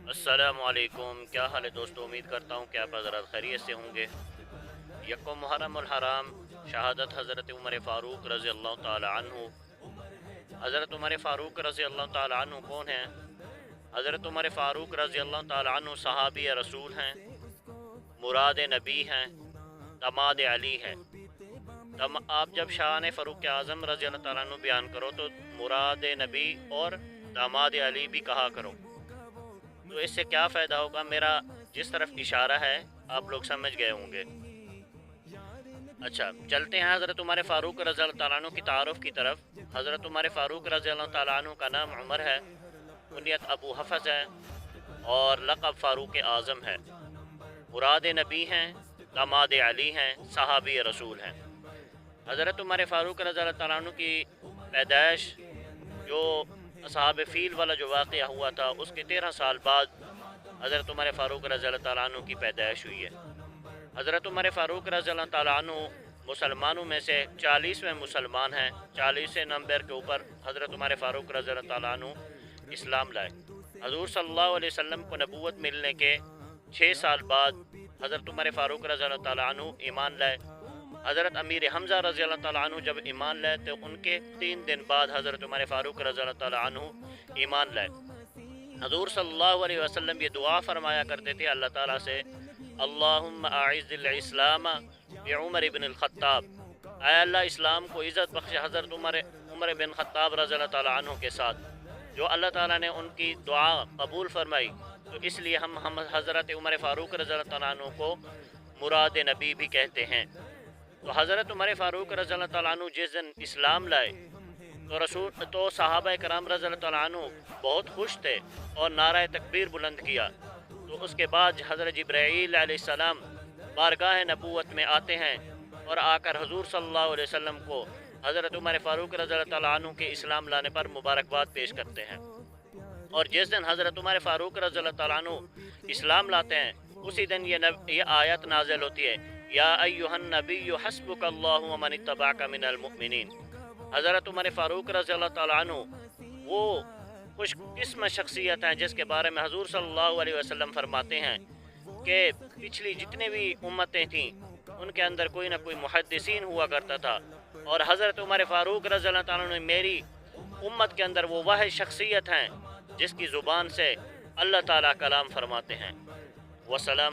अस्सलामुअलैकुम। क्या हाल है दोस्तों? उम्मीद करता हूँ कि आप हज़रत खैरियत से होंगे। यको मुहर्रम उल हराम शहादत हज़रत उमर फ़ारूक रज़ी अल्लाह ताला अन्हु। हज़रत उमर फ़ारूक रज़ी अल्लाह ताला अन्हु कौन हैं? हज़रत उमर फ़ारूक रज़ी अल्लाह ताला अन्हु सहाबी रसूल हैं, मुराद नबी हैं, दमाद अली हैं। तम आप जब शान फ़ारूक आज़म रज़ी अल्लाह ताला अन्हु बयान करो तो मुराद नबी और दामाद अली भी कहा करो। तो इससे क्या फ़ायदा होगा? मेरा जिस तरफ इशारा है आप लोग समझ गए होंगे। अच्छा, चलते हैं हज़रत उमर फ़ारूक रज़ी अल्लाह ताला अन्हु की तारुफ़ की तरफ। हज़रत उमर फ़ारूक रज़ी अल्लाह ताला अन्हु का नाम उमर है, कुनियत अबू हफ़्ज़ है और लक़ब फ़ारूक आज़म है। मुराद नबी हैं, दामाद अली हैं, सहाबी रसूल हैं। हज़रत उमर फ़ारूक रज़ी अल्लाह ताला अन्हु की पैदाइश जो असहाब फ़ील वाला जो वाक़या हुआ था उसके 13 साल बाद हज़रत उमर फ़ारूक रज़ी अल्लाह ताला अन्हु की पैदाइश हुई है। हज़रत उमर फ़ारूक रज़ी अल्लाह ताला अन्हु मुसलमानों में से 40वें मुसलमान हैं। 40वें नंबर के ऊपर हज़रत उमर फ़ारूक रज़ी अल्लाह ताला अन्हु इस्लाम लाए। हज़ूर सल्लल्लाहु अलैहि वसल्लम को नबूवत मिलने के 6 साल बाद हज़रत उमर फ़ारूक रज़ी अल्लाह ताला अन्हु ईमान लाए। हज़रत अमीर हमज़ा रज़ी अल्लाह ताला अन्हु जब ईमान लाए तो उनके 3 दिन बाद हज़रत उमर फ़ारूक रज़ी अल्लाह ताला अन्हु ईमान लाए। हज़ूर सल्लल्लाहु अलैहि वसल्लम ये दुआ फरमाया करते थे अल्लाह ताला से, अल्लाहुम्मा अइज़्ज़िल इस्लाम बि उमर इब्न अल-ख़त्ताब। ऐ अल्लाह इस्लाम को इज़्ज़त बख्शे हज़रत उमर बिन ख़त्ताब रज़ी अल्लाह ताला अन्हु के साथ। जो अल्लाह ताला ने उनकी दुआ कबूल फरमाई तो इसलिए हम हज़रत उमर फ़ारूक रज़ी अल्लाह ताला अन्हु को मुराद नबी भी कहते हैं। तो हज़रत उमर फ़ारूक रज़ी अल्लाह ताला अन्हु जिस दिन इस्लाम लाए तो सहाबा कराम रज़ी अल्लाह ताला अन्हु बहुत खुश थे और नारा तकबीर बुलंद किया। तो उसके बाद हज़रत जिब्राईल अलैहिस्सलाम बारगाह नबूवत में आते हैं और आकर हुज़ूर सल्लल्लाहु अलैहि वसल्लम को हज़रत उमर फ़ारूक रज़ी अल्लाह ताला अन्हु के इस्लाम लाने पर मुबारकबाद पेश करते हैं। और जिस दिन हज़रत उमर फ़ारूक रज़ी अल्लाह ताला अन्हु इस्लाम लाते हैं उसी दिन ये आयत नाज़िल होती है, या अय्युहन नबिय्यु हस्बुकल्लाहु व मन इत्तबअका मिनल मुमिनीन। हज़रत उमर फ़ारूक रज़ी अल्लाह ताला अन्हु वो खुशकिस्मत शख्सियत हैं जिसके बारे में हज़ूर सल्लल्लाहु अलैहि वसल्लम फरमाते हैं कि पिछली जितनी भी उम्मतें थीं उनके अंदर कोई ना कोई मुहद्दिसीन हुआ करता था और हज़रत उमर फ़ारूक रज़ी अल्लाह ताला अन्हु मेरी उम्मत के अंदर वो वाहिद शख्सियत हैं जिसकी ज़ुबान से अल्लाह ताला कलाम फरमाते हैं। वसलाम।